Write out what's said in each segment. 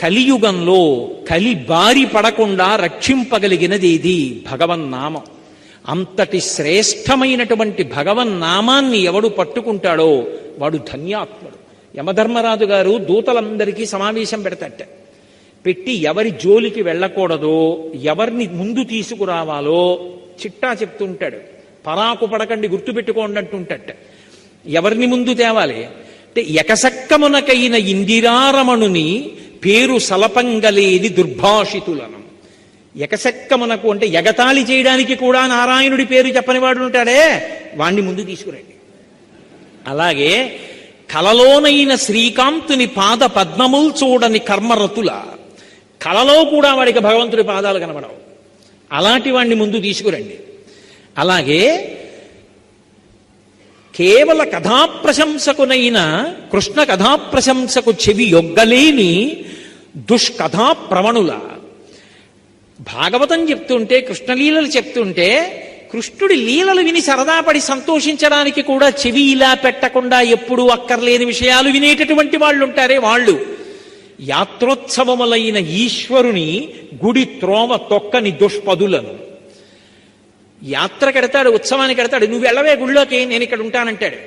కలియుగంలో కలి బారి పడకుండా రక్షింపగలిగినది ఇది భగవన్నామం. అంతటి శ్రేష్టమైనటువంటి భగవన్నామాన్ని ఎవడు పట్టుకుంటాడో వాడు ధన్యాత్ముడు. యమధర్మరాజు గారు దూతలందరికీ సమావేశం పెడతట. పెట్టి ఎవరి జోలికి వెళ్ళకూడదో, ఎవరిని ముందు తీసుకురావాలో చిట్టా చెప్తుంటాడు. పరాకు పడకండి, గుర్తుపెట్టుకోండి అంటుంటట. ఎవరిని ముందు తేవాలి అంటే, ఎకసక్కమునకైన ఇందిరారమణుని పేరు సలపంగలేని దుర్భాషితులను. ఎకసక్కమునకు అంటే ఎగతాళి చేయడానికి కూడా నారాయణుడి పేరు చెప్పని వాడు ఉంటాడే, వాణ్ణి ముందు తీసుకురండి. అలాగే కలలోనైన శ్రీకాంతుని పాద పద్మముల్ చూడని కర్మరతుల, కలలో కూడా వాడికి భగవంతుడి పాదాలు కనబడవు, అలాంటి వాణ్ణి ముందు తీసుకురండి. అలాగే కేవల కథాప్రశంసకునైన కృష్ణ కథాప్రశంసకు చెవి యొగ్గలేని దుష్కథా ప్రవణుల. భాగవతం చెప్తుంటే, కృష్ణలీలలు చెప్తుంటే, కృష్ణుడి లీలలు విని సరదాపడి సంతోషించడానికి కూడా చెవి ఇలా పెట్టకుండా ఎప్పుడూ అక్కర్లేని విషయాలు వినేటటువంటి వాళ్ళు ఉంటారే వాళ్ళు. యాత్రోత్సవములైన ఈశ్వరుని గుడి త్రోవ తొక్కని దుష్పదులను. యాత్రకెడతాడు, ఉత్సవానికి ఎడతాడు, నువ్వు వెళ్ళవే గుళ్ళోకి, నేను ఇక్కడ ఉంటానంటాడు.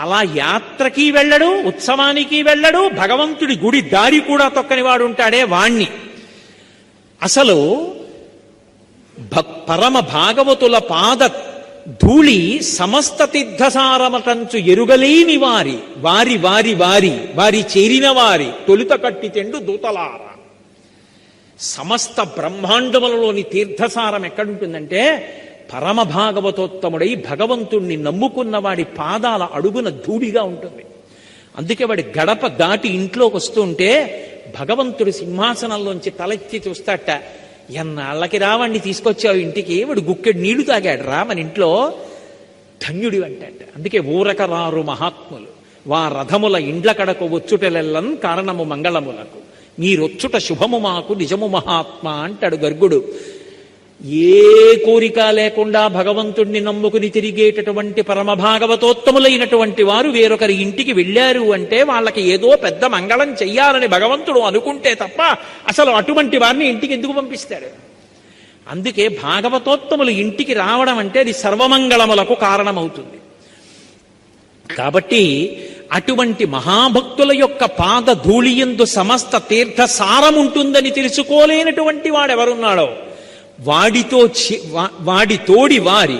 అలా యాత్రకి వెళ్ళడు, ఉత్సవానికి వెళ్ళడు, భగవంతుడి గుడి దారి కూడా తొక్కని వాడు ఉంటాడే వాణ్ణి. అసలు పరమ భాగవతుల పాద ధూళి సమస్త తీర్థసారమటంచు ఎరుగలేని వారి వారి వారి వారి వారి చేరిన వారి తొలుత కట్టి తెండు దూతలార. సమస్త బ్రహ్మాండములలోని తీర్థసారం ఎక్కడుంటుందంటే, పరమ భాగవతోత్తముడై భగవంతుణ్ణి నమ్ముకున్న వాడి పాదాల అడుగున ధూళిగా ఉంటుంది. అందుకే వాడి గడప దాటి ఇంట్లోకి వస్తుంటే భగవంతుడి సింహాసనంలోంచి తలెత్తి చూస్తాట. ఎన్నాళ్ళకి రావాణ్ణి తీసుకొచ్చావు ఇంటికి, వాడు గుక్కెడు నీళ్లు తాగాడు రా మన ఇంట్లో, ధన్యుడి అంటాట. అందుకే ఊరక రారు మహాత్ములు వా రథముల ఇండ్ల కడకు వచ్చుటెలెల్లన్ కారణము మంగళములకు, మీరొచ్చుట శుభము మాకు నిజము మహాత్మా అంటాడు గర్గుడు. ఏ కోరిక లేకుండా భగవంతుణ్ణి నమ్ముకుని తిరిగేటటువంటి పరమభాగవతోత్తములైనటువంటి వారు వేరొకరి ఇంటికి వెళ్ళారు అంటే వాళ్ళకి ఏదో పెద్ద మంగళం చెయ్యాలని భగవంతుడు అనుకుంటే తప్ప అసలు అటువంటి వారిని ఇంటికి ఎందుకు పంపిస్తాడు? అందుకే భాగవతోత్తములు ఇంటికి రావడం అంటే అది సర్వమంగళములకు కారణమవుతుంది. కాబట్టి అటువంటి మహాభక్తుల యొక్క పాద ధూళియందు సమస్త తీర్థ సారముంటుందని తెలుసుకోలేనటువంటి వాడెవరున్నాడో వాడి తోడి వారి,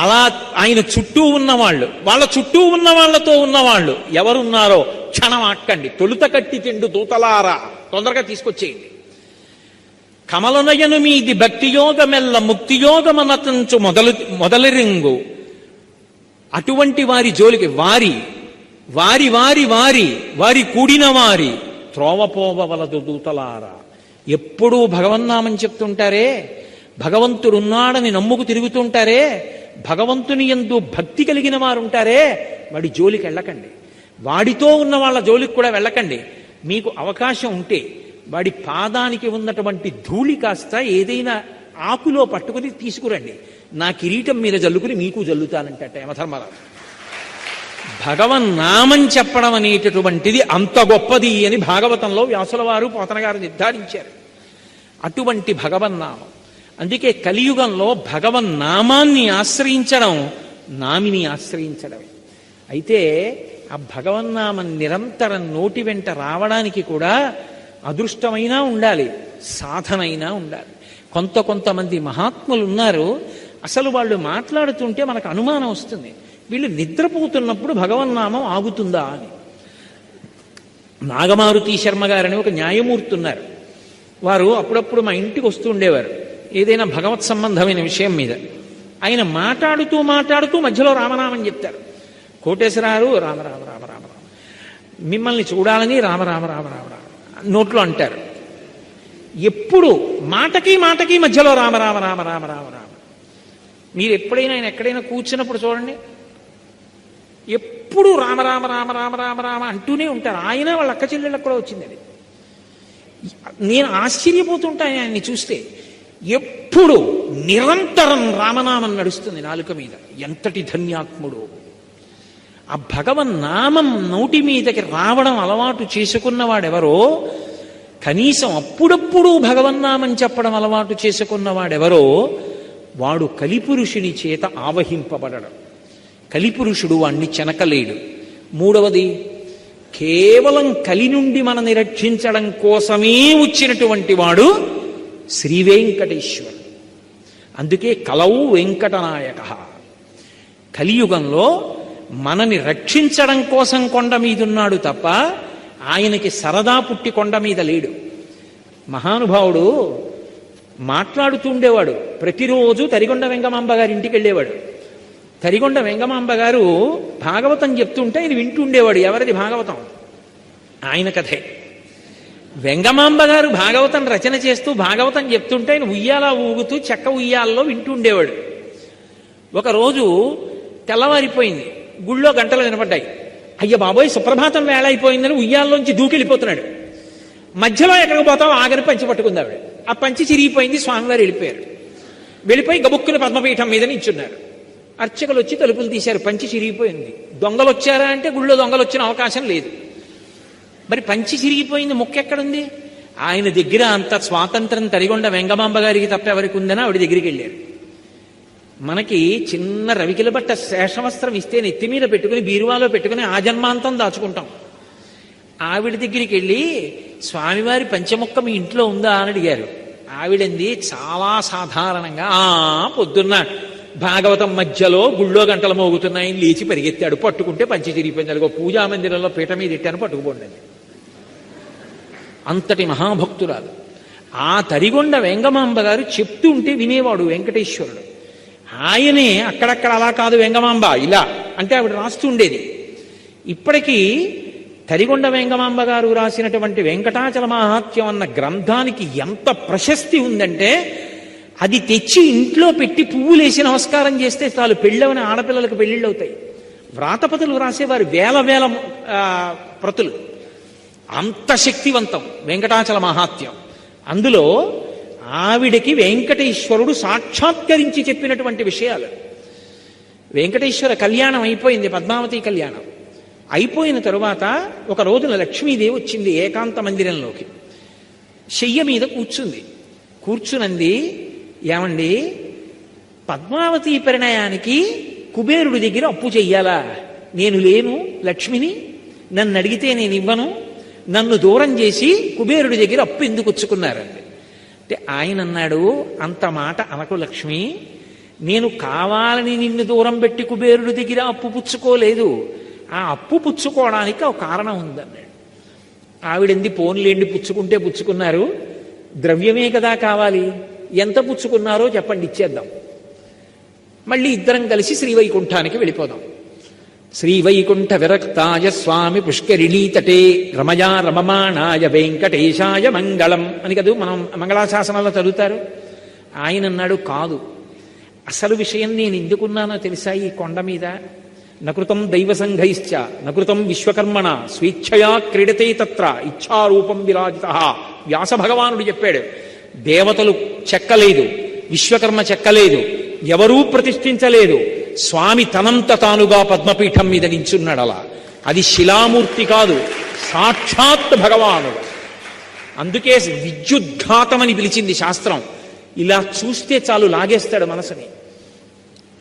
అలా ఆయన చుట్టూ ఉన్నవాళ్ళు, వాళ్ళ చుట్టూ ఉన్న వాళ్లతో ఉన్నవాళ్ళు ఎవరున్నారో క్షణం ఆక్కండి. తొలుత కట్టి తిండు దూతలారా, తొందరగా తీసుకొచ్చేయండి. కమలనయను మీది భక్తియోగమెల్ల ముక్తియోగమనతంచు మొదలరింగు. అటువంటి వారి జోలికి వారి వారి వారి వారి వారి కూడిన వారి త్రోవపోవలదు దూతలారా. ఎప్పుడూ భగవన్నామని చెప్తుంటారే, భగవంతుడున్నాడని నమ్ముకు తిరుగుతుంటారే, భగవంతుని యందు భక్తి కలిగిన వారు ఉంటారే, వాడి జోలికి వెళ్ళకండి. వాడితో ఉన్న వాళ్ళ జోలికి కూడా వెళ్ళకండి. మీకు అవకాశం ఉంటే వాడి పాదానికి ఉన్నటువంటి ధూళి కాస్త ఏదైనా ఆకులో పట్టుకుని తీసుకురండి, నా కిరీటం మీద జల్లుకుని మీకు జల్లుతానంట యమధర్మరాజు. భగవన్నామం చెప్పడం అనేటటువంటిది అంత గొప్పది అని భాగవతంలో వ్యాసుల వారు పోతన గారు నిర్ధారించారు. అటువంటి భగవన్నామం. అందుకే కలియుగంలో భగవన్నామాన్ని ఆశ్రయించడం నామిని ఆశ్రయించడమే. అయితే ఆ భగవన్నామం నిరంతరం నోటి వెంట రావడానికి కూడా అదృష్టమైనా ఉండాలి, సాధనైనా ఉండాలి. కొంతమంది మహాత్ములు ఉన్నారు, అసలు వాళ్ళు మాట్లాడుతుంటే మనకు అనుమానం వస్తుంది, వీళ్ళు నిద్రపోతున్నప్పుడు భగవన్నామం ఆగుతుందా అని. నాగమారుతి శర్మ గారని ఒక న్యాయమూర్తి ఉన్నారు. వారు అప్పుడప్పుడు మా ఇంటికి వస్తూ ఉండేవారు ఏదైనా భగవత్ సంబంధమైన విషయం మీద. ఆయన మాట్లాడుతూ మధ్యలో రామనామం చెప్తారు. కోటేశ్వరారు రామ రామ రామ రామ రామ, మిమ్మల్ని చూడాలని రామ రామ రామ రామ రామ నోట్లో అంటారు. ఎప్పుడు మాటకి మధ్యలో రామ రామ రామ రామ రామ రామ. మీరు ఎప్పుడైనా ఆయన ఎక్కడైనా కూర్చున్నప్పుడు చూడండి, ఎప్పుడు రామ రామ రామ రామ రామ రామ అంటూనే ఉంటారు. ఆయన వాళ్ళ అక్క చెల్లెళ్ళకు కూడా వచ్చింది అది. నేను ఆశ్చర్యపోతుంటాను ఆయన్ని చూస్తే. ఎప్పుడు నిరంతరం రామనామం నడుస్తుంది నాలుక మీద. ఎంతటి ధన్యాత్ముడు! ఆ భగవన్నామం నోటి మీదకి రావడం అలవాటు చేసుకున్నవాడెవరో కనీసం అప్పుడప్పుడు భగవన్నామం చెప్పడం అలవాటు చేసుకున్నవాడెవరో వాడు కలిపురుషుని చేత ఆవహింపబడడం. కలిపురుషుడు వాణ్ణి చెనకలేడు. మూడవది, కేవలం కలి నుండి మనని రక్షించడం కోసమే వచ్చినటువంటి వాడు శ్రీ వెంకటేశ్వరుడు. అందుకే కలౌ వెంకటనాయక. కలియుగంలో మనని రక్షించడం కోసం కొండ మీదున్నాడు తప్ప ఆయనకి సరదా పుట్టి కొండ మీద లేడు. మహానుభావుడు మాట్లాడుతుండేవాడు. ప్రతిరోజు తరిగొండ వెంగమాంబ గారి ఇంటికి వెళ్ళేవాడు. తరిగొండ వెంగమాంబ గారు భాగవతం చెప్తుంటే ఆయన వింటుండేవాడు. ఎవరిది భాగవతం? ఆయన కథే. వెంగమాంబ గారు భాగవతం రచన చేస్తూ భాగవతం చెప్తుంటే ఆయన ఉయ్యాల ఊగుతూ చెక్క ఉయ్యాలలో వింటుండేవాడు. ఒకరోజు తెల్లవారిపోయింది, గుళ్ళో గంటలు వినపడ్డాయి. అయ్య బాబోయ్, సుప్రభాతం వేళ అయిపోయిందని ఉయ్యాల్లోంచి దూకెళ్ళిపోతున్నాడు. మధ్యలో ఎక్కడికి పోతావు, ఆగని పంచి పట్టుకుంది ఆవిడ. ఆ పంచి చిరిగిపోయింది. స్వామివారు వెళ్ళిపోయారు. వెళ్ళిపోయి గబుక్కుని పద్మపీఠం మీద నించున్నారు. అర్చకులు వచ్చి తలుపులు తీశారు. పంచి చిరిగిపోయింది. దొంగలు వచ్చారా అంటే గుళ్ళో దొంగలు వచ్చిన అవకాశం లేదు. మరి పంచి చిరిగిపోయింది, ముక్కెక్కడుంది? ఆయన దగ్గర అంత స్వాతంత్రం తరిగొండ వెంగమాంబ గారికి తప్ప ఎవరికి ఉందని ఆవిడ దగ్గరికి వెళ్ళారు. మనకి చిన్న రవికిల బట్ట శేషవస్త్రం ఇస్తే నెత్తి మీద పెట్టుకుని బీరువాలో పెట్టుకుని ఆ జన్మాంతం దాచుకుంటాం. ఆవిడ దగ్గరికి వెళ్ళి స్వామివారి పంచముక్క మీ ఇంట్లో ఉందా అని అడిగారు. ఆవిడంది చాలా సాధారణంగా, పొద్దున్న భాగవతం మధ్యలో గుళ్ళో గంటలు మోగుతున్నాయని లేచి పరిగెత్తాడు. పట్టుకుంటే పంచి చిరిగిపోయింది. అదిగో పూజా మందిరంలో పీట మీద ఇట్టాను, పట్టుకుపోండి. అంతటి మహాభక్తురాలు. ఆ తరిగొండ వెంగమాంబ గారు చెప్తూ ఉంటే వినేవాడు వెంకటేశ్వరుడు. ఆయనే అక్కడక్కడ అలా కాదు వెంగమాంబ ఇలా అంటే ఆవిడ రాస్తూ ఉండేది. ఇప్పటికీ తరిగొండ వెంగమాంబ గారు రాసినటువంటి వెంకటాచల మహాత్మ్యం అన్న గ్రంథానికి ఎంత ప్రశస్తి ఉందంటే, అది తెచ్చి ఇంట్లో పెట్టి పువ్వులేసి నమస్కారం చేస్తే చాలు పెళ్ళవని ఆడపిల్లలకు పెళ్ళిళ్ళు అవుతాయి. వ్రాతపతులు రాసేవారు వేల వేల ప్రతులు. అంత శక్తివంతం వెంకటాచల మహాత్మ్యం. అందులో ఆవిడకి వెంకటేశ్వరుడు సాక్షాత్కరించి చెప్పినటువంటి విషయాలు. వెంకటేశ్వర కళ్యాణం అయిపోయింది, పద్మావతి కళ్యాణం అయిపోయిన తరువాత ఒక రోజున లక్ష్మీదేవి వచ్చింది ఏకాంత మందిరంలోకి. శయ్య మీద కూర్చునంది, ఏమండి, పద్మావతి పరిణయానికి కుబేరుడి దగ్గర అప్పు చెయ్యాలా? నేను లేను లక్ష్మిని, నన్ను అడిగితే నేను ఇవ్వను, నన్ను దూరం చేసి కుబేరుడి దగ్గర అప్పు ఎందుకు వచ్చుకున్నారండి అంటే ఆయన అన్నాడు, అంత మాట అనకు లక్ష్మి, నేను కావాలని నిన్ను దూరం పెట్టి కుబేరుడి దగ్గర అప్పు పుచ్చుకోలేదు. ఆ అప్పు పుచ్చుకోవడానికి ఒక కారణం ఉందన్నాడు. ఆవిడంది, పోన్లేండి, పుచ్చుకుంటే పుచ్చుకున్నారు, ద్రవ్యమే కదా కావాలి, ఎంత పుచ్చుకున్నారో చెప్పండి, ఇచ్చేద్దాం. మళ్ళీ ఇద్దరం కలిసి శ్రీవైకుంఠానికి వెళ్ళిపోదాం. శ్రీవైకుంఠ విరక్తాయ స్వామి పుష్కరిణీ తటే రమయా రమమాణాయ వెంకటేశాయ మంగళం అని కదా మనం మంగళాశాసనాల్లో చదువుతారు. ఆయన అన్నాడు, కాదు, అసలు విషయం నేను ఎందుకున్నానో తెలుసా? ఈ కొండ మీద నకృతం దైవసంఘైశ్చ నకృతం విశ్వకర్మణ స్వేచ్ఛయా క్రీడతే తత్ర ఇచ్ఛారూపం విరాజిత. వ్యాస భగవానుడు చెప్పాడు, దేవతలు చెక్కలేదు, విశ్వకర్మ చెక్కలేదు, ఎవరూ ప్రతిష్ఠించలేదు, స్వామి తనంత తానుగా పద్మపీఠం మీద నించున్నాడు. అలా అది శిలామూర్తి కాదు, సాక్షాత్ భగవానుడు. అందుకే విద్యుద్ఘాతమని పిలిచింది శాస్త్రం. ఇలా చూస్తే చాలు లాగేస్తాడు మనసుని.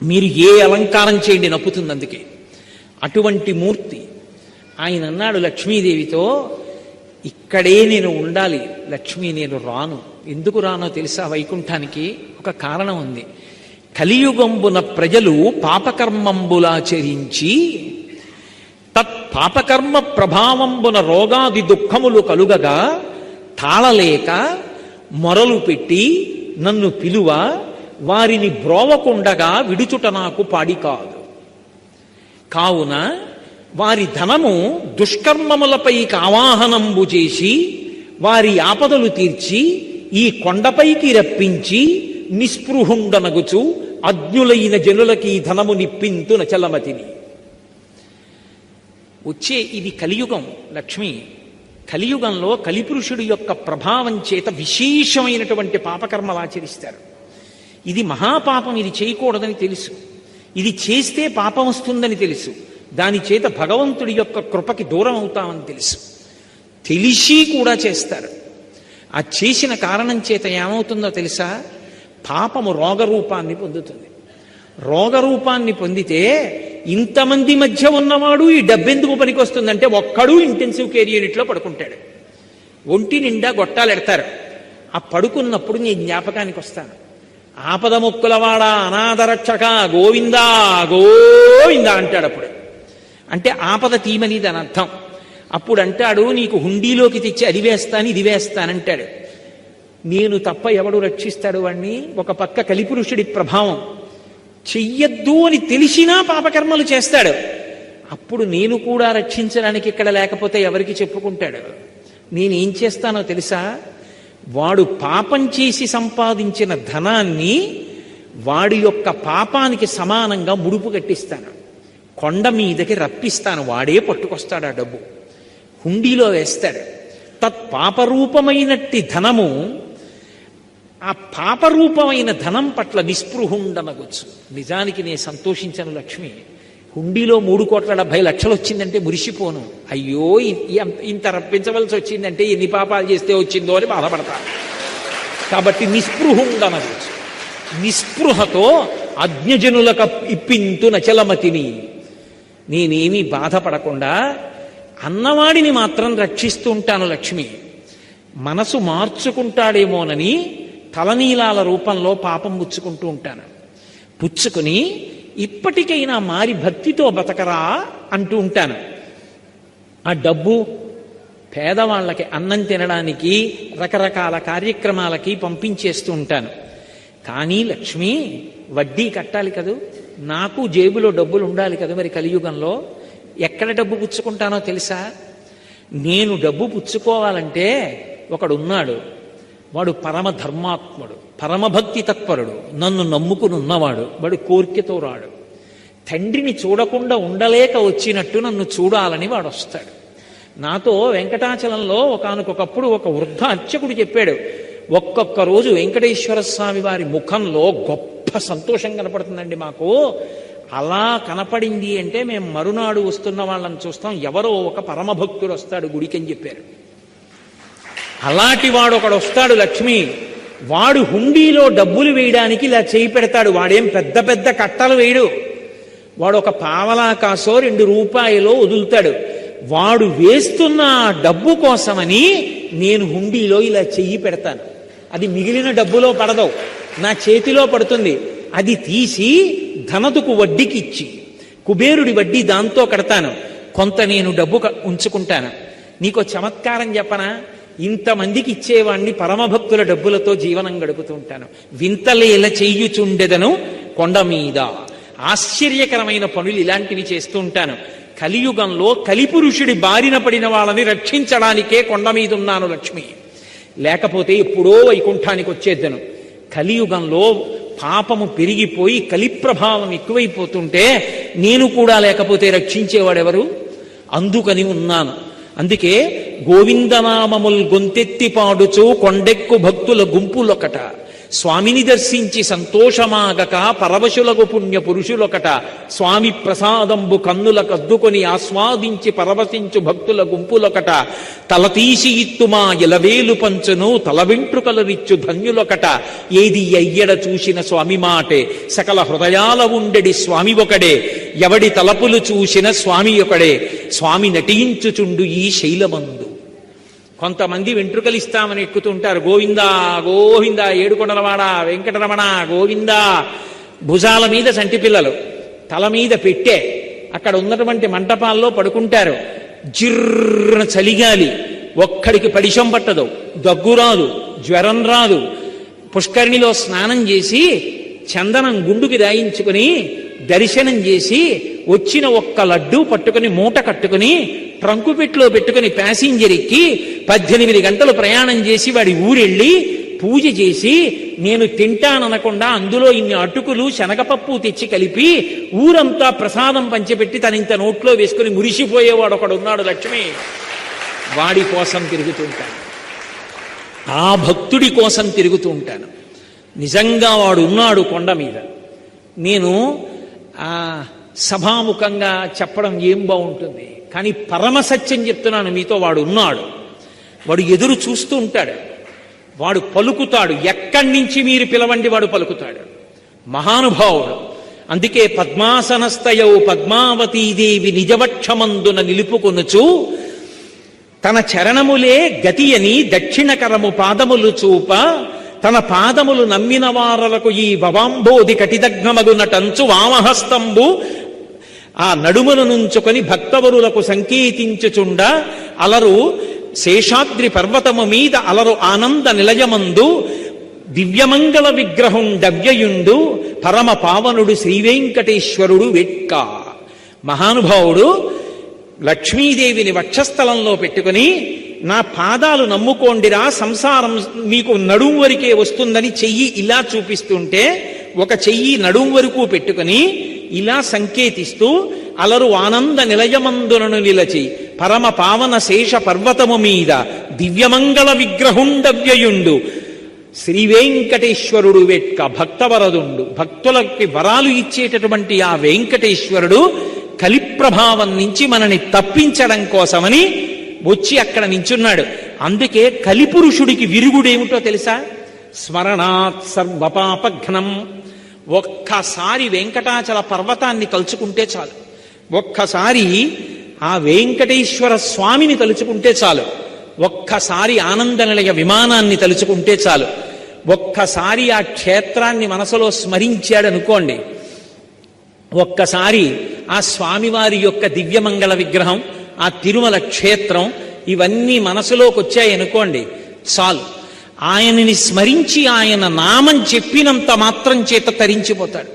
మీరు ఏ అలంకారం చేయండి నప్పుతుంది. అందుకే అటువంటి మూర్తి. ఆయన అన్నాడు లక్ష్మీదేవితో, ఇక్కడే నేను ఉండాలి లక్ష్మి, నేను రాను. ఎందుకు రానో తెలుసా? వైకుంఠానికి ఒక కారణం ఉంది. కలియుగంబున ప్రజలు పాపకర్మంబులాచరించి తత్పాపకర్మ ప్రభావంబున రోగాది దుఃఖములు కలుగగా తాళలేక మొరలు పెట్టి నన్ను పిలువ వారిని బ్రోవకుండగా విడుచుట నాకు పాడి కాదు. కావున వారి ధనము దుష్కర్మములపైకి ఆవాహనంబు చేసి వారి ఆపదలు తీర్చి ఈ కొండపైకి రప్పించి నిస్పృహుండనగుచు అజ్ఞులైన జనులకి ధనము నిప్పింతు నచలమతిని. వచ్చే ఇది కలియుగం లక్ష్మి. కలియుగంలో కలిపురుషుడి యొక్క ప్రభావం చేత విశేషమైనటువంటి పాపకర్మలు ఆచరిస్తారు. ఇది మహాపాపం, ఇది చేయకూడదని తెలుసు, ఇది చేస్తే పాపం వస్తుందని తెలుసు, దాని చేత భగవంతుడి యొక్క కృపకి దూరం అవుతామని తెలుసు, తెలిసి కూడా చేస్తారు. ఆ చేసిన కారణం చేత ఏమవుతుందో తెలుసా? పాపము రోగరూపాన్ని పొందుతుంది. రోగరూపాన్ని పొందితే ఇంతమంది మధ్య ఉన్నవాడు ఈ డబ్బెందుకు పనికొస్తుందంటే ఒక్కడు ఇంటెన్సివ్ కేర్ యూనిట్లో పడుకుంటాడు. ఒంటి నిండా గొట్టాలు ఎడతారు. ఆ పడుకున్నప్పుడు నేను జ్ఞాపకానికి వస్తాను. ఆపద మొక్కులవాడ అనాథరక్షక గోవిందా గోవిందా అంటాడు. అప్పుడు అంటే ఆపద తీమని దాని అర్థం. అప్పుడు అంటాడు, నీకు హుండీలోకి తెచ్చి అది వేస్తాను ఇది వేస్తానంటాడు. నేను తప్ప ఎవడు రక్షిస్తాడు వాణ్ణి? ఒక పక్క కలిపురుషుడి ప్రభావం, చెయ్యొద్దు అని తెలిసినా పాపకర్మలు చేస్తాడు. అప్పుడు నేను కూడా రక్షించడానికి ఇక్కడ లేకపోతే ఎవరికి చెప్పుకుంటాడు? నేనేం చేస్తానో తెలుసా? వాడు పాపం చేసి సంపాదించిన ధనాన్ని వాడి యొక్క పాపానికి సమానంగా ముడుపు కట్టిస్తాను. కొండ మీదకి రప్పిస్తాను. వాడే పట్టుకొస్తాడు ఆ డబ్బు, హుండీలో వేస్తాడు. తత్ పాపరూపమైనట్టి ధనము, ఆ పాపరూపమైన ధనం పట్ల నిస్పృహుండనగొచ్చు. నిజానికి నేను సంతోషించను లక్ష్మి. హుండీలో 3,70,00,000 వచ్చిందంటే మురిసిపోను. అయ్యో ఇంత రప్పించవలసి వచ్చిందంటే ఎన్ని పాపాలు చేస్తే వచ్చిందో అని బాధపడతాను. కాబట్టి నిస్పృహుండనగొచ్చు. నిస్పృహతో అజ్ఞజనులకు ఇప్పింతు నచలమతిని. నేనేమీ బాధపడకుండా అన్నవాడిని మాత్రం రక్షిస్తూ ఉంటాను లక్ష్మి. మనసు మార్చుకుంటాడేమోనని తలనీలాల రూపంలో పాపం పుచ్చుకుంటూ ఉంటాను. పుచ్చుకుని ఇప్పటికైనా మారి భక్తితో బతకరా అంటూ ఉంటాను. ఆ డబ్బు పేదవాళ్ళకి అన్నం తినడానికి రకరకాల కార్యక్రమాలకి పంపించేస్తూ ఉంటాను. కానీ లక్ష్మి, వడ్డీ కట్టాలి కదూ, నాకు జేబులో డబ్బులు ఉండాలి కదా. మరి కలియుగంలో ఎక్కడ డబ్బు పుచ్చుకుంటానో తెలుసా? నేను డబ్బు పుచ్చుకోవాలంటే ఒకడున్నాడు, వాడు పరమ ధర్మాత్ముడు, పరమభక్తి తత్పరుడు, నన్ను నమ్ముకుని ఉన్నవాడు. వాడు కోరికతో రాడు. తండ్రిని చూడకుండా ఉండలేక వచ్చినట్టు నన్ను చూడాలని వాడు వస్తాడు. నాతో వెంకటాచలంలో ఒకానొకప్పుడు ఒక వృద్ధ అర్చకుడు చెప్పాడు, ఒక్కొక్క రోజు వెంకటేశ్వర స్వామి వారి ముఖంలో గొప్ప సంతోషం కనపడుతుందండి మాకు. అలా కనపడింది అంటే మేము మరునాడు వస్తున్న వాళ్ళని చూస్తాం, ఎవరో ఒక పరమభక్తుడు వస్తాడు గుడికి అని చెప్పారు. అలాంటి వాడు ఒకడు వస్తాడు లక్ష్మి. వాడు హుండీలో డబ్బులు వేయడానికి ఇలా చేయి పెడతాడు. వాడేం పెద్ద పెద్ద కట్టలు వేయడు. వాడు ఒక పావలా కాసో 2 రూపాయలో వదులుతాడు. వాడు వేస్తున్న డబ్బు కోసమని నేను హుండీలో ఇలా చెయ్యి పెడతాను. అది మిగిలిన డబ్బులో పడదు, నా చేతిలో పడుతుంది. అది తీసి ధనదుకు వడ్డీకి ఇచ్చి కుబేరుడి వడ్డీ దాంతో కడతాను. కొంత నేను డబ్బు ఉంచుకుంటాను. నీకో చమత్కారం చెప్పనా? ఇంతమందికి ఇచ్చేవాణ్ణి పరమభక్తుల డబ్బులతో జీవనం గడుపుతూ ఉంటాను. వింతలేల చెయ్యుచుండెదను కొండ మీద. ఆశ్చర్యకరమైన పనులు ఇలాంటివి చేస్తూ ఉంటాను. కలియుగంలో కలిపురుషుడి బారిన పడిన వాళ్ళని రక్షించడానికే కొండ మీద ఉన్నాను లక్ష్మి. లేకపోతే ఎప్పుడో వైకుంఠానికి వచ్చేద్దను. కలియుగంలో పాపము పెరిగిపోయి కలిప్రభావం ఎక్కువైపోతుంటే నేను కూడా లేకపోతే రక్షించేవాడెవరు? అందుకని ఉన్నాను. అందుకే గోవిందనామముల్ గొంతెత్తి పాడుచు కొండెక్కు భక్తుల గుంపులొకట, స్వామిని దర్శించి సంతోషమాగక పరవశులకు పుణ్య పురుషులొకట, స్వామి ప్రసాదంబు కన్నుల కద్దుకొని ఆస్వాదించి పరవశించు భక్తుల గుంపులొకట, తలతీసి ఇత్తుమా ఎలవేలు పంచును తల వెంట్రుకలరిచ్చు ధన్యులొకట, ఏది అయ్యడ చూసిన స్వామి మాటే సకల హృదయాల ఉండెడి స్వామి ఒకడే, ఎవడి తలపులు చూసిన స్వామి ఒకడే, స్వామి నటించుచుండు ఈ శైలమందు. కొంతమంది వెంట్రుకలు ఇస్తామని ఎక్కుతుంటారు. గోవిందా గోవిందా, ఏడుకొండలవాడ వెంకటరమణ గోవిందా. భుజాల మీద చంటి పిల్లలు, తల మీద పెట్టే అక్కడ ఉన్నటువంటి మంటపాల్లో పడుకుంటారు. జిర్రన చలిగాలి, ఒక్కడికి పడిశం పట్టదు, దగ్గు రాదు, జ్వరం రాదు. పుష్కరిణిలో స్నానం చేసి చందనం గుండుకి దాయించుకుని దర్శనం చేసి వచ్చిన ఒక్క లడ్డూ పట్టుకుని మూట కట్టుకుని ట్రంకు పెట్టులో పెట్టుకుని ప్యాసింజర్ ఎక్కి 18 గంటలు ప్రయాణం చేసి వాడి ఊరెళ్ళి పూజ చేసి నేను తింటాననకుండా అందులో ఇన్ని అటుకులు శనగపప్పు తెచ్చి కలిపి ఊరంతా ప్రసాదం పంచిపెట్టి తన ఇంత నోట్లో వేసుకుని మురిసిపోయేవాడు ఒకడు ఉన్నాడు లక్ష్మి. వాడి కోసం తిరుగుతూ ఉంటాను, ఆ భక్తుడి కోసం తిరుగుతూ ఉంటాను. నిజంగా వాడు ఉన్నాడు కొండ మీద. నేను సభాముఖంగా చెప్పడం ఏం బాగుంటుంది, కానీ పరమసత్యం చెప్తున్నాను మీతో. వాడు ఉన్నాడు, వాడు ఎదురు చూస్తూ ఉంటాడు. వాడు పలుకుతాడు. ఎక్కడి నుంచి మీరు పిలవండి వాడు పలుకుతాడు. మహానుభావుడు. అందుకే పద్మాసనస్థయౌ పద్మావతీదేవి నిజవక్షమందున నిలుపుకొనుచు తన చరణములే గతి అని దక్షిణకరము పాదములు చూప తన పాదములు నమ్మిన వారలకు ఈ భవాంబోధి కటిదగ్నమగునటంచు వామహస్తంబు ఆ నడుమును నుంచుకొని భక్తవరులకు సంకేతించుచుండ అలరు శేషాద్రి పర్వతము మీద అలరు ఆనంద నిలయమందు దివ్యమంగళ విగ్రహం డవ్యయుండు పరమ పావనుడు శ్రీవేంకటేశ్వరుడు వెట్క. మహానుభావుడు లక్ష్మీదేవిని వక్షస్థలంలో పెట్టుకుని నా పాదాలు నమ్ముకోండిరా, సంసారం మీకు నడుం వరకే వస్తుందని చెయ్యి ఇలా చూపిస్తుంటే ఒక చెయ్యి నడుం వరకు పెట్టుకుని ఇలా సంకేతిస్తూ అలరు ఆనంద నిలయమందునను నిలచి పరమ పావన శేష పర్వతము మీద దివ్యమంగళ విగ్రహుండవ్యయుండు శ్రీవేంకటేశ్వరుడు వెట్క. భక్తవరదుండు, భక్తులకి వరాలు ఇచ్చేటటువంటి ఆ వెంకటేశ్వరుడు కలిప్రభావం నుంచి మనని తప్పించడం కోసమని వచ్చి అక్కడ నించున్నాడు. అందుకే కలిపురుషుడికి విరుగుడేమిటో తెలుసా? స్మరణాత్ సర్వపాపఘ్నం. ఒక్కసారి వెంకటాచల పర్వతాన్ని తలుచుకుంటే చాలు, ఒక్కసారి ఆ వెంకటేశ్వర స్వామిని తలుచుకుంటే చాలు, ఒక్కసారి ఆనంద నిలయ విమానాన్ని తలుచుకుంటే చాలు, ఒక్కసారి ఆ క్షేత్రాన్ని మనసులో స్మరించాడనుకోండి, ఒక్కసారి ఆ స్వామివారి యొక్క దివ్యమంగళ విగ్రహం, ఆ తిరుమల క్షేత్రం ఇవన్నీ మనసులోకి వచ్చాయనుకోండి చాలు. ఆయనని స్మరించి ఆయన నామం చెప్పినంత మాత్రం చేత తరించిపోతాడు.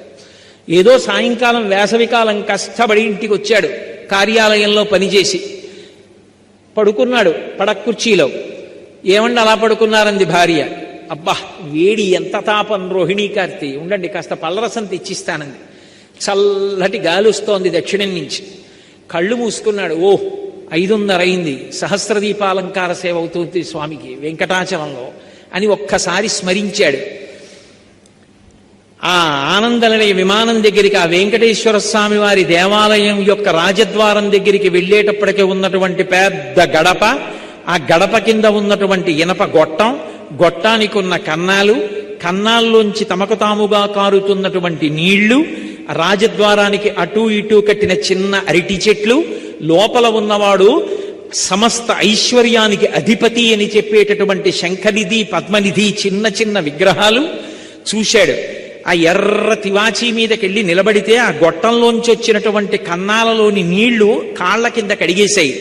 ఏదో సాయంకాలం వేసవికాలం కష్టపడి ఇంటికి వచ్చాడు, కార్యాలయంలో పనిచేసి పడుకున్నాడు పడక్కుర్చీలో. ఏమండి అలా పడుకున్నారంది భార్య. అబ్బా వేడి ఎంత తాపం రోహిణీ కార్తీ, ఉండండి కాస్త పల్లరసం తెచ్చిస్తానంది. చల్లటి గాలి వస్తోంది దక్షిణం నుంచి. కళ్ళు మూసుకున్నాడు. 5:30 అయింది, సహస్రదీపాలంకార సేవ అవుతుంది స్వామికి వెంకటాచలంలో అని ఒక్కసారి స్మరించాడు. ఆ ఆనందనిలయ విమానం దగ్గరికి, ఆ వెంకటేశ్వర స్వామి వారి దేవాలయం యొక్క రాజద్వారం దగ్గరికి వెళ్ళేటప్పటికే ఉన్నటువంటి పెద్ద గడప, ఆ గడప కింద ఉన్నటువంటి ఇనప గొట్టం, గొట్టానికి ఉన్న కన్నాలు, కన్నాల్లోంచి తమకు తాముగా కారుతున్నటువంటి నీళ్లు, రాజద్వారానికి అటూ ఇటూ కట్టిన చిన్న అరటి చెట్లు, లోపల ఉన్నవాడు సమస్త ఐశ్వర్యానికి అధిపతి అని చెప్పేటటువంటి శంఖనిధి పద్మనిధి చిన్న చిన్న విగ్రహాలు చూశాడు. ఆ ఎర్ర తివాచీ మీదకెళ్ళి నిలబడితే ఆ గొట్టంలోంచి వచ్చినటువంటి కన్నాలలోని నీళ్లు కాళ్ల కింద కడిగేశాయి.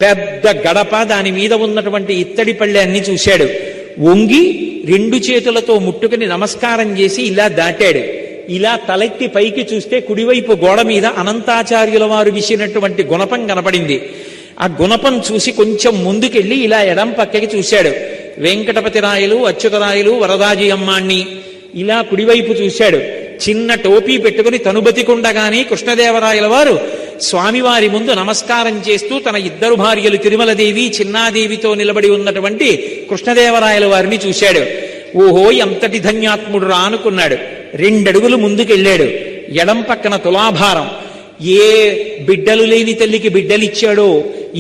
పెద్ద గడప, దాని మీద ఉన్నటువంటి ఇత్తడి పళ్ళెన్ని చూశాడు. వంగి 2 చేతులతో ముట్టుకుని నమస్కారం చేసి ఇలా దాటాడు. ఇలా తలెత్తి పైకి చూస్తే కుడివైపు గోడ మీద అనంతాచార్యుల వారు విసినటువంటి గుణపం కనపడింది. ఆ గుణపం చూసి కొంచెం ముందుకెళ్ళి ఇలా ఎడం పక్కకి చూశాడు. వెంకటపతి రాయలు, అచ్యుతరాయలు, వరదాజీ అమ్మాణ్ణి ఇలా కుడివైపు చూశాడు. చిన్న టోపీ పెట్టుకుని తనుబతికుండగానే కృష్ణదేవరాయల వారు స్వామివారి ముందు నమస్కారం చేస్తూ తన 2 భార్యలు తిరుమలదేవి చిన్నాదేవితో నిలబడి ఉన్నటువంటి కృష్ణదేవరాయల వారిని చూశాడు. ఓహో ఎంతటి ధన్యాత్ముడు రా అనుకున్నాడు. 2 అడుగులు ముందుకెళ్ళాడు. ఎడం పక్కన తులాభారం. ఏ బిడ్డలు లేని తల్లికి బిడ్డలిచ్చాడో,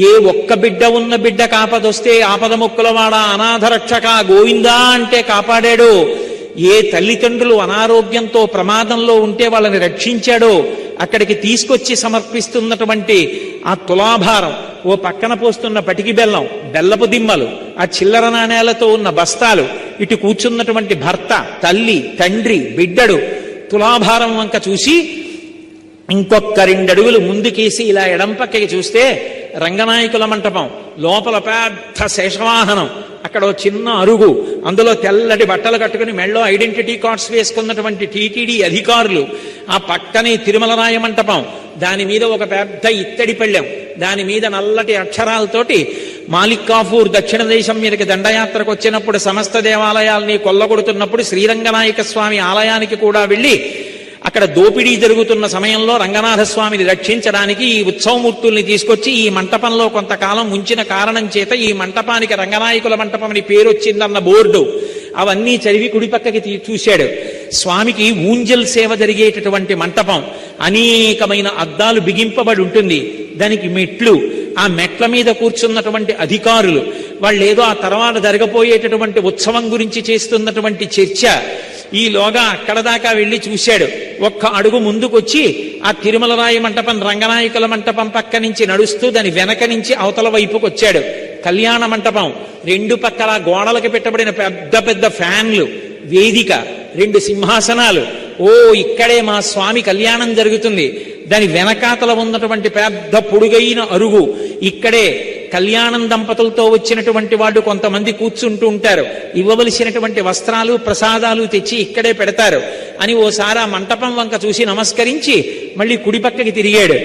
ఏ ఒక్క బిడ్డ ఉన్న బిడ్డ కాపదొస్తే ఆపద మొక్కులవాడ అనాథరక్షక గోవిందా అంటే కాపాడాడో, ఏ తల్లిదండ్రులు అనారోగ్యంతో ప్రమాదంలో ఉంటే వాళ్ళని రక్షించాడో అక్కడికి తీసుకొచ్చి సమర్పిస్తున్నటువంటి ఆ తులాభారం, ఓ పక్కన పోస్తున్న పటికి బెల్లం, బెల్లపు దిమ్మలు, ఆ చిల్లర నాణేలతో ఉన్న బస్తాలు, ఇటు కూర్చున్నటువంటి భర్త, తల్లి, తండ్రి, బిడ్డడు, తులాభారం వంక చూసి ఇంకొక 2 అడుగులు ముందుకేసి ఇలా ఎడం పక్కకి చూస్తే రంగనాయకుల మంటపం, లోపల పెద్ద శేషవాహనం, అక్కడ చిన్న అరుగు, అందులో తెల్లటి బట్టలు కట్టుకుని మెళ్ళో ఐడెంటిటీ కార్డ్స్ వేసుకున్నటువంటి టీటీడీ అధికారులు, ఆ పక్కనే తిరుమల రాయ మంటపం, దాని మీద ఒక పెద్ద ఇత్తడి పళ్ళెం, దాని మీద నల్లటి అక్షరాలతోటి మాలిక్ కాఫూర్ దక్షిణ దేశం మీదకి దండయాత్రకు వచ్చినప్పుడు సమస్త దేవాలయాల్ని కొల్లగొడుతున్నప్పుడు శ్రీరంగనాయక స్వామి ఆలయానికి కూడా వెళ్ళి అక్కడ దోపిడీ జరుగుతున్న సమయంలో రంగనాథస్వామిని రక్షించడానికి ఈ ఉత్సవమూర్తుల్ని తీసుకొచ్చి ఈ మంటపంలో కొంతకాలం ఉంచిన కారణం చేత ఈ మంటపానికి రంగనాయకుల మంటపం అని పేరు వచ్చిందన్న బోర్డు, అవన్నీ చదివి కుడిపక్కకి చూశాడు. స్వామికి ఊంజల్ సేవ జరిగేటటువంటి మంటపం, అనేకమైన అద్దాలు బిగింపబడి ఉంటుంది, దానికి మెట్లు, ఆ మెట్ల మీద కూర్చున్నటువంటి అధికారులు, వాళ్ళేదో ఆ తర్వాత జరగబోయేటటువంటి ఉత్సవం గురించి చేస్తున్నటువంటి చర్చ. ఈలోగా అక్కడ దాకా వెళ్ళి చూశాడు. ఒక్క అడుగు ముందుకొచ్చి ఆ తిరుమల రాయి మంటపం, రంగనాయకుల మంటపం పక్క నుంచి నడుస్తూ దాని వెనక నుంచి అవతల వైపుకు వచ్చాడు. కళ్యాణ మంటపం, రెండు పక్కల గోడలకు పెట్టబడిన పెద్ద పెద్ద ఫ్యాన్లు, వేదిక, 2 సింహాసనాలు. ఓ, ఇక్కడే మా స్వామి కళ్యాణం జరుగుతుంది. దాని వెనకాతల ఉన్నటువంటి పెద్ద పొడుగైన అరుగు, ఇక్కడే కళ్యాణం దంపతులతో వచ్చినటువంటి వాళ్ళు కొంతమంది కూర్చుంటూ ఉంటారు. ఇవ్వవలసినటువంటి వస్త్రాలు ప్రసాదాలు తెచ్చి ఇక్కడే పెడతారు అని ఓసారి ఆ మంటపం వంక చూసి నమస్కరించి మళ్ళీ కుడి పక్కకి తిరిగాడు.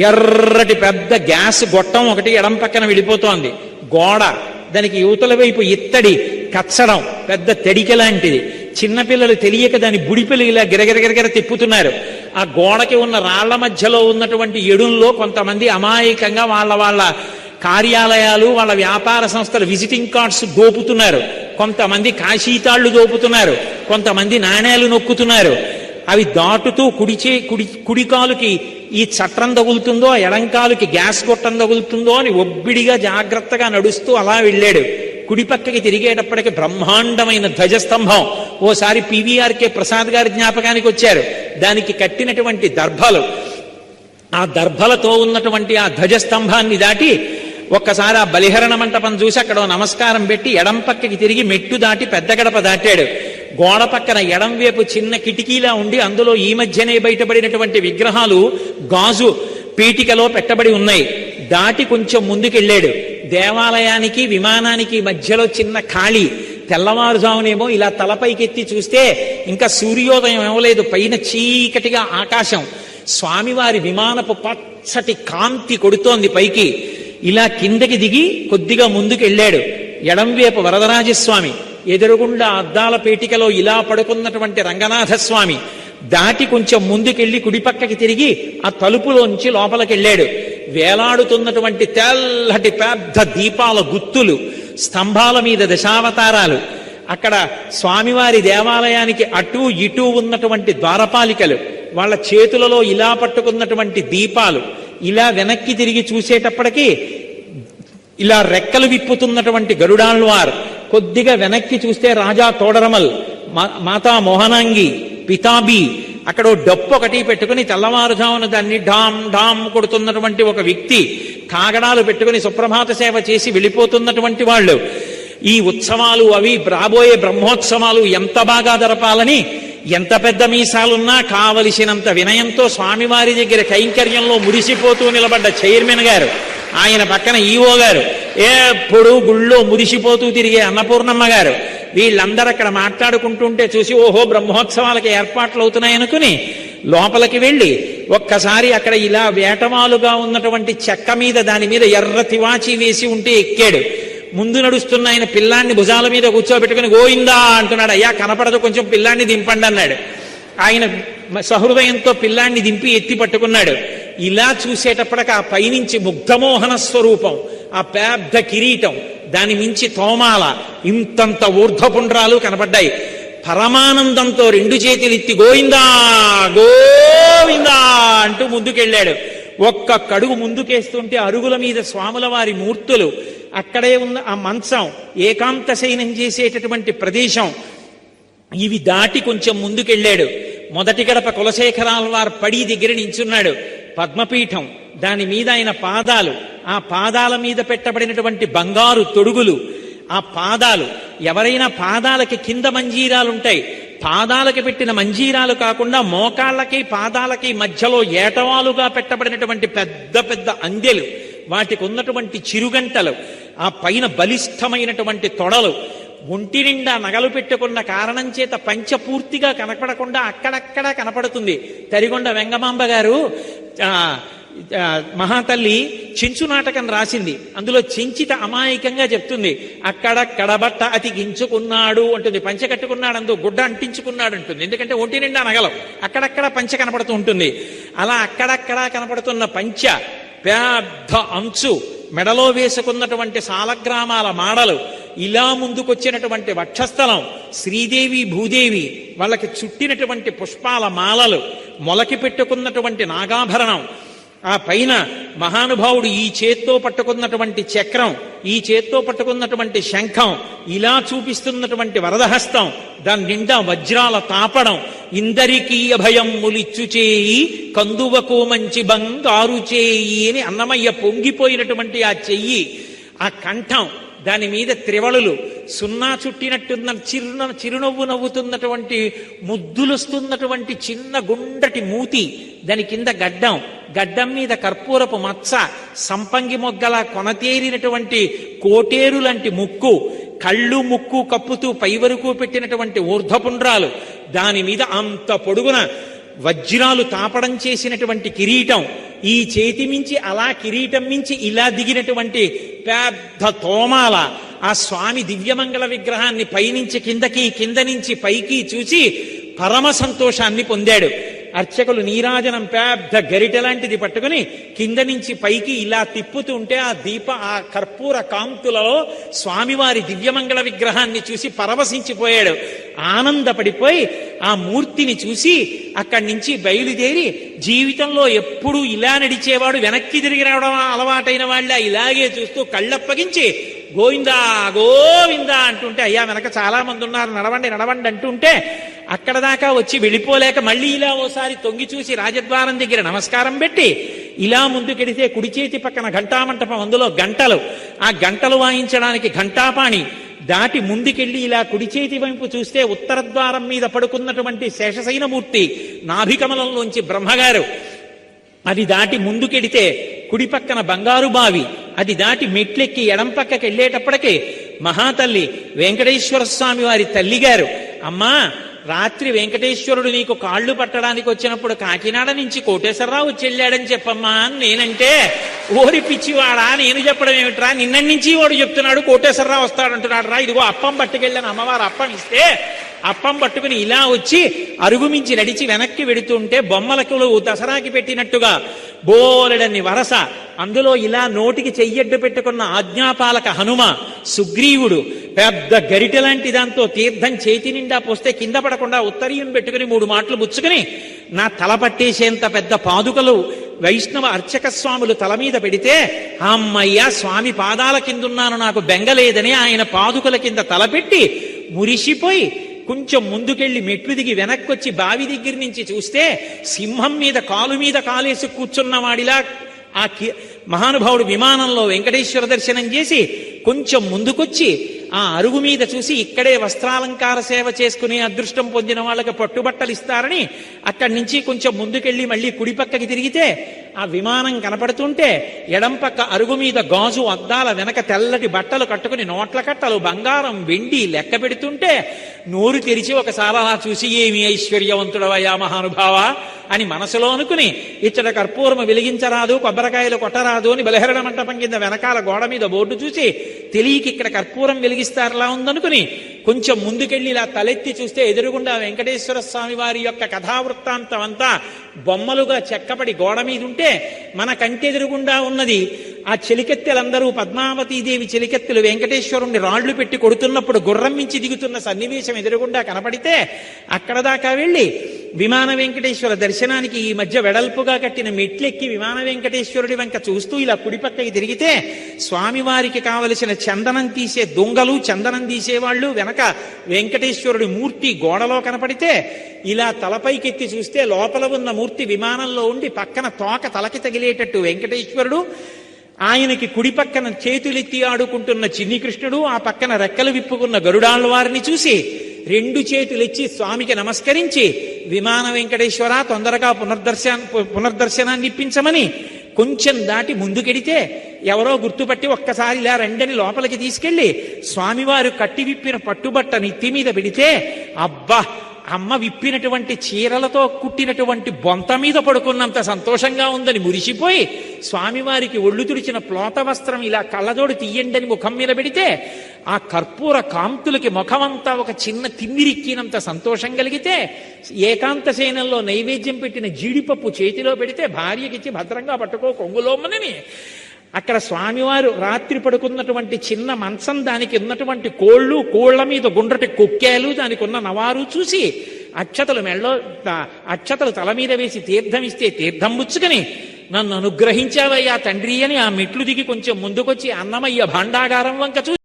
ఎర్రటి పెద్ద గ్యాస్ గొట్టం ఒకటి ఎడం పక్కన వెళ్ళిపోతోంది. గోడ, దానికి యువతల వైపు ఇత్తడి కచ్చడం, పెద్ద తెడిక లాంటిది. చిన్నపిల్లలు తెలియక దాని బుడిపిల్లు ఇలా గిరగిరగిరగిర తిప్పుతున్నారు. ఆ గోడకి ఉన్న రాళ్ల మధ్యలో ఉన్నటువంటి ఎడుల్లో కొంతమంది అమాయకంగా వాళ్ళ కార్యాలయాలు, వాళ్ళ వ్యాపార సంస్థల విజిటింగ్ కార్డ్స్ దోపుతున్నారు. కొంతమంది కాశీతాళ్లు దోపుతున్నారు, కొంతమంది నాణేలు నొక్కుతున్నారు. అవి దాటుతూ కుడి కాలుకి ఈ చట్రం తగులుతుందో, ఎడంకాలుకి గ్యాస్ గొట్టం తగులుతుందో అని ఒబ్బిడిగా జాగ్రత్తగా నడుస్తూ అలా వెళ్ళాడు. కుడి పక్కకి తిరిగేటప్పటికి బ్రహ్మాండమైన ధ్వజస్తంభం. ఓసారి పివిఆర్కే ప్రసాద్ గారి జ్ఞాపకానికి వచ్చారు. దానికి కట్టినటువంటి దర్భలు, ఆ దర్భలతో ఉన్నటువంటి ఆ ధ్వజస్తంభాన్ని దాటి ఒక్కసారి ఆ బలిహరణ మంటపం చూసి అక్కడ నమస్కారం పెట్టి ఎడం పక్కకి తిరిగి మెట్టు దాటి పెద్ద గడప దాటాడు. గోడ పక్కన ఎడం వైపు చిన్న కిటికీలా ఉండి అందులో ఈ మధ్యనే బయటపడినటువంటి విగ్రహాలు గాజు పీటికలో పెట్టబడి ఉన్నాయి. దాటి కొంచెం ముందుకెళ్ళాడు. దేవాలయానికి విమానానికి మధ్యలో చిన్న ఖాళీ. తెల్లవారుజామునేమో ఇలా తలపైకెత్తి చూస్తే ఇంకా సూర్యోదయం ఇవ్వలేదు, పైన చీకటిగా ఆకాశం. స్వామివారి విమానపు పచ్చటి కాంతి కొడుతోంది పైకి. ఇలా కిందకి దిగి కొద్దిగా ముందుకెళ్ళాడు. ఎడంవేపు వరదరాజస్వామి, ఎదురుగుండా అద్దాల పేటికలో ఇలా పడుకున్నటువంటి రంగనాథస్వామి. దాటి కొంచెం ముందుకెళ్లి కుడిపక్కకి తిరిగి ఆ తలుపులోంచి లోపలికెళ్ళాడు. వేలాడుతున్నటువంటి తెల్లటి పెద్ద దీపాల గుత్తులు, స్తంభాల మీద దశావతారాలు. అక్కడ స్వామివారి దేవాలయానికి అటూ ఇటూ ఉన్నటువంటి ద్వారపాలికలు, వాళ్ళ చేతులలో ఇలా పట్టుకున్నటువంటి దీపాలు. ఇలా వెనక్కి తిరిగి చూసేటప్పటికీ ఇలా రెక్కలు విప్పుతున్నటువంటి గరుడాళ్వార్. కొద్దిగా వెనక్కి చూస్తే రాజా తోడరమల్, మాతా మోహనాంగి, పితాబి. అక్కడ డప్పు ఒకటి పెట్టుకుని తెల్లవారుజామున దాన్ని ఢామ్ ఢామ్ కొడుతున్నటువంటి ఒక వ్యక్తి, కాగడాలు పెట్టుకుని సుప్రభాత సేవ చేసి వెళ్ళిపోతున్నటువంటి వాళ్ళు. ఈ ఉత్సవాలు అవి రాబోయే బ్రహ్మోత్సవాలు ఎంత బాగా జరపాలని, ఎంత పెద్ద మీసాలున్నా కావలసినంత వినయంతో స్వామివారి దగ్గర కైంకర్యంలో మురిసిపోతూ నిలబడ్డ చైర్మన్ గారు, ఆయన పక్కన ఈవో గారు, ఎప్పుడు గుళ్ళో మురిసిపోతూ తిరిగే అన్నపూర్ణమ్మ గారు, వీళ్ళందరూ అక్కడ మాట్లాడుకుంటుంటే చూసి ఓహో బ్రహ్మోత్సవాలకి ఏర్పాట్లు అవుతున్నాయనుకుని లోపలికి వెళ్ళి ఒక్కసారి అక్కడ ఇలా వేటమాలుగా ఉన్నటువంటి చెక్క మీద, దాని మీద ఎర్ర తివాచి వేసి ఉంటే ఎక్కాడు. ముందు నడుస్తున్న ఆయన పిల్లాన్ని భుజాల మీద కూర్చోబెట్టుకుని గోయిందా అంటున్నాడు. అయ్యా కనపడదు, కొంచెం పిల్లాన్ని దింపండి అన్నాడు. ఆయన సహృదయంతో పిల్లాన్ని దింపి ఎత్తి పట్టుకున్నాడు. ఇలా చూసేటప్పటికి ఆ పైనుంచి ముగ్ధమోహన స్వరూపం, ఆ పెద్ద కిరీటం, దాని మించి తోమాల, ఇంతంత ఊర్ధ్వపుండ్రాలు కనపడ్డాయి. పరమానందంతో 2 చేతులు ఎత్తి గోవిందా గోవిందా అంటూ ముందుకెళ్ళాడు. ఒక్క కడుగు ముందుకేస్తుంటే అరుగుల మీద స్వాముల వారి మూర్తులు, అక్కడే ఉన్న ఆ మంచం, ఏకాంత శయనం చేసేటటువంటి ప్రదేశం, ఇవి దాటి కొంచెం ముందుకెళ్ళాడు. మొదటి గడప కులశేఖరాల్వార్ పడి దగ్గర నించున్నాడు. పద్మపీఠం, దాని మీద ఆయన పాదాలు, ఆ పాదాల మీద పెట్టబడినటువంటి బంగారు తొడుగులు, ఆ పాదాలు, ఎవరైనా పాదాలకి కింద మంజీరాలుంటాయి, పాదాలకి పెట్టిన మంజీరాలు కాకుండా మోకాళ్ళకి పాదాలకి మధ్యలో ఏటవాలుగా పెట్టబడినటువంటి పెద్ద పెద్ద అందెలు, వాటికి ఉన్నటువంటి చిరుగంటలు, ఆ పైన బలిష్టమైనటువంటి తొడలు, ఒంటి నిండా నగలు పెట్టుకున్న కారణం చేత పంచ పూర్తిగా కనపడకుండా అక్కడక్కడ కనపడుతుంది. తరిగొండ వెంగమాంబ గారు మహాతల్లి చెంచు నాటకం రాసింది. అందులో చెంచిత అమాయకంగా చెప్తుంది, అక్కడక్కడ బట్ట అతికించుకున్నాడు అంటుంది, పంచ కట్టుకున్నాడు, అందు గుడ్డ అంటించుకున్నాడు అంటుంది. ఎందుకంటే ఒంటి నిండా నగలం, అక్కడక్కడ పంచ కనపడుతూ ఉంటుంది. అలా అక్కడక్కడ కనపడుతున్న పంచ, పెద్ద అంచు, మెడలో వేసుకున్నటువంటి సాలగ్రామాల మాడలు, ఇలా ముందుకొచ్చినటువంటి వక్షస్థలం, శ్రీదేవి భూదేవి వాళ్ళకి చుట్టినటువంటి పుష్పాల మాలలు, మొలకి పెట్టుకున్నటువంటి నాగాభరణం, ఆ పైన మహానుభావుడు ఈ చేత్తో పట్టుకున్నటువంటి చక్రం, ఈ చేత్తో పట్టుకున్నటువంటి శంఖం, ఇలా చూపిస్తున్నటువంటి వరదహస్తం, దాని నిండా వజ్రాల తాపడం, ఇందరికీ అభయం ములిచ్చు చేయి కందువకు మంచి బంగారు చేయి అని అన్నమయ్య పొంగిపోయినటువంటి ఆ చెయ్యి, ఆ కంఠం, దాని మీద త్రివళులు, సున్నా చుట్టినట్టున్న చిరునవ్వు నవ్వుతున్నటువంటి ముద్దులొస్తున్నటువంటి చిన్న గుండటి మూతి, దాని కింద గడ్డం మీద కర్పూరపు మచ్చ, సంపంగి మొగ్గల కొనతేరినటువంటి కోటేరు లాంటి ముక్కు, కళ్ళు ముక్కు కప్పుతూ పై వరకు పెట్టినటువంటి ఊర్ధ్వపుండ్రాలు, దాని మీద అంత పొడుగున వజ్రాలు తాపడం చేసినటువంటి కిరీటం, ఈ చేతి మించి అలా కిరీటం మించి ఇలా దిగినటువంటి పెద్ద తోమాల, ఆ స్వామి దివ్యమంగళ విగ్రహాన్ని పైనుంచి కిందకి, కింద నుంచి పైకి చూసి పరమ సంతోషాన్ని పొందాడు. అర్చకులు నీరాజనం పెద్ద గరిటె లాంటిది పట్టుకుని కింద నుంచి పైకి ఇలా తిప్పుతుంటే ఆ కర్పూర కాంతులలో స్వామివారి దివ్యమంగళ విగ్రహాన్ని చూసి పరవశించిపోయాడు. ఆనందపడిపోయి ఆ మూర్తిని చూసి అక్కడి నుంచి బయలుదేరి, జీవితంలో ఎప్పుడూ ఇలా నడిచేవాడు వెనక్కి తిరిగి రావడం అలవాటైన వాళ్ళ ఇలాగే చూస్తూ కళ్ళప్పగించి గోవిందా గోవిందా అంటుంటే, అయ్యా వెనక చాలా మంది ఉన్నారు, నడవండి నడవండి అంటుంటే అక్కడ దాకా వచ్చి వెళ్ళిపోలేక మళ్ళీ ఇలా ఓసారి తొంగి చూసి రాజద్వారం దగ్గర నమస్కారం పెట్టి ఇలా ముందుకెడితే కుడి చేతి పక్కన ఘంటామంటపం, అందులో గంటలు, ఆ గంటలు వాయించడానికి ఘంటాపాణి దాటి ముందుకెళ్ళి ఇలా కుడి చేతి వైపు చూస్తే ఉత్తర ద్వారం మీద పడుకున్నటువంటి శేషశైనమూర్తి, నాభికమలంలోంచి బ్రహ్మగారు, అది దాటి ముందుకెడితే కుడి పక్కన బంగారు బావి, అది దాటి మెట్లెక్కి ఎడం పక్కకి వెళ్ళేటప్పటికి మహాతల్లి వెంకటేశ్వర స్వామి వారి తల్లిగారు, అమ్మా రాత్రి వెంకటేశ్వరుడు నీకు కాళ్ళు పట్టడానికి వచ్చినప్పుడు కాకినాడ నుంచి కోటేశ్వరరావు వచ్చి వెళ్ళాడని చెప్పమ్మా అని నేనంటే, ఓరి పిచ్చివాడా నేను చెప్పడం ఏమిట్రా, నిన్నటి నుంచి వాడు చెప్తున్నాడు కోటేశ్వరరావు వస్తాడంటున్నాడు రా, ఇదిగో అప్పం పట్టుకెళ్ళాను, అమ్మవారు అప్పం ఇస్తే అప్పం పట్టుకుని ఇలా వచ్చి అరుగు మించి నడిచి వెనక్కి వెడుతుంటే బొమ్మలకు దసరాకి పెట్టినట్టుగా బోలెడన్ని వరస, అందులో ఇలా నోటికి చెయ్యడ్డు పెట్టుకున్న ఆజ్ఞాపాలక హనుమ, సుగ్రీవుడు పెద్ద గరిటె లాంటి దాంతో తీర్థం చేతి నిండా పోస్తే కింద పడకుండా ఉత్తరీయం పెట్టుకుని 3 మాటలు పుచ్చుకుని నా తల పట్టేసేంత పెద్ద పాదుకలు వైష్ణవ అర్చక స్వాములు తల మీద పెడితే, అమ్మయ్య స్వామి పాదాల కిందున్నాను నాకు బెంగలేదని ఆయన పాదుకల కింద తలపెట్టి మురిసిపోయి కొంచెం ముందుకెళ్లి మెట్లు దిగి వెనక్కొచ్చి బావి దగ్గర నుంచి చూస్తే సింహం మీద కాలు మీద కాలేసి కూర్చున్నవాడిలా ఆ మహానుభావుడు విమానంలో వెంకటేశ్వర దర్శనం చేసి కొంచెం ముందుకొచ్చి ఆ అరుగు మీద చూసి ఇక్కడే వస్త్రాలంకార సేవ చేసుకునే అదృష్టం పొందిన వాళ్ళకి పట్టుబట్టలు ఇస్తారని అక్కడి నుంచి కొంచెం ముందుకెళ్ళి మళ్ళీ కుడి పక్కకి తిరిగితే ఆ విమానం కనపడుతుంటే ఎడం పక్క అరుగు మీద గాజు అద్దాల వెనక తెల్లటి బట్టలు కట్టుకుని నోట్ల కట్టలు బంగారం వెండి లెక్క పెడుతుంటే నోరు తెరిచి ఒకసారి అలా చూసి ఏమి ఐశ్వర్యవంతుడవయ్యా మహానుభావ అని మనసులో అనుకుని, ఇచ్చట కర్పూరము వెలిగించరాదు, కొబ్బరికాయలు కొట్టరాదు అని బలహరణ మంటపం కింద వెనకాల గోడ మీద బోర్డు చూసి తెలియకి ఇక్కడ కర్పూరం వెలిగిస్తారలా ఉందనుకుని కొంచెం ముందుకెళ్ళి ఇలా తలెత్తి చూస్తే ఎదురుగుండా వెంకటేశ్వర స్వామి వారి యొక్క కథావృత్తాంతం అంతా బొమ్మలుగా చెక్కబడి గోడ మీద ఉంటే మన కంటెదురుగుండా ఉన్నది ఆ చెలికెత్తెలందరూ పద్మావతీదేవి చెలికెత్తెలు వెంకటేశ్వరుణ్ణి రాళ్లు పెట్టి కొడుతున్నప్పుడు గుర్రం మించి దిగుతున్న సన్నివేశం ఎదురుగుండా కనపడితే అక్కడ దాకా వెళ్ళి విమాన వెంకటేశ్వర దర్శనానికి ఈ మధ్య వెడల్పుగా కట్టిన మెట్లెక్కి విమాన వెంకటేశ్వరుడి వెంక చూస్తూ ఇలా కుడిపక్కకి తిరిగితే స్వామివారికి కావలసిన చందనం తీసే దొంగలు, చందనం తీసేవాళ్ళు వెనక వెంకటేశ్వరుడి మూర్తి గోడలో కనపడితే ఇలా తలపైకెత్తి చూస్తే లోపల ఉన్న మూర్తి విమానంలో ఉండి పక్కన తోక తలకి తగిలేటట్టు వెంకటేశ్వరుడు, ఆయనకి కుడి పక్కన చేతులెత్తి ఆడుకుంటున్న చిన్ని కృష్ణుడు, ఆ పక్కన రెక్కలు విప్పుకున్న గరుడాళ్వారిని చూసి 2 చేతులెచ్చి స్వామికి నమస్కరించి విమాన వెంకటేశ్వర తొందరగా పునర్దర్శనాన్ని ఇప్పించమని కొంచెం దాటి ముందుకెడితే ఎవరో గుర్తుపట్టి ఒక్కసారి ఇలా రెండని లోపలికి తీసుకెళ్లి స్వామివారు కట్టి విప్పిన పట్టుబట్ట నెత్తి మీద పెడితే, అబ్బా అమ్మ విప్పినటువంటి చీరలతో కుట్టినటువంటి బొంత మీద పడుకున్నంత సంతోషంగా ఉందని మురిసిపోయి స్వామివారికి ఒళ్ళు తుడిచిన ప్లోత వస్త్రం ఇలా కళ్ళజోడు తీయండని ముఖం మీద పెడితే ఆ కర్పూర కాంతులకి ముఖమంతా ఒక చిన్న తిమ్మిరిక్కినంత సంతోషం కలిగితే ఏకాంత సేనంలో నైవేద్యం పెట్టిన జీడిపప్పు చేతిలో పెడితే భార్యకిచ్చి భద్రంగా పట్టుకో కొంగులోమనని అక్కడ స్వామివారు రాత్రి పడుకున్నటువంటి చిన్న మంచం, దానికి ఉన్నటువంటి కోళ్ల మీద గుండ్రటి కొక్కేలు, దానికి ఉన్న నవారు చూసి అక్షతలు తల మీద వేసి తీర్థం ఇస్తే తీర్థం ముచ్చుకొని నన్ను అనుగ్రహించావయ్యా తండ్రి అని ఆ మెట్లు దిగి కొంచెం ముందుకొచ్చి అన్నమయ్య భాండాగారం వంక చూసి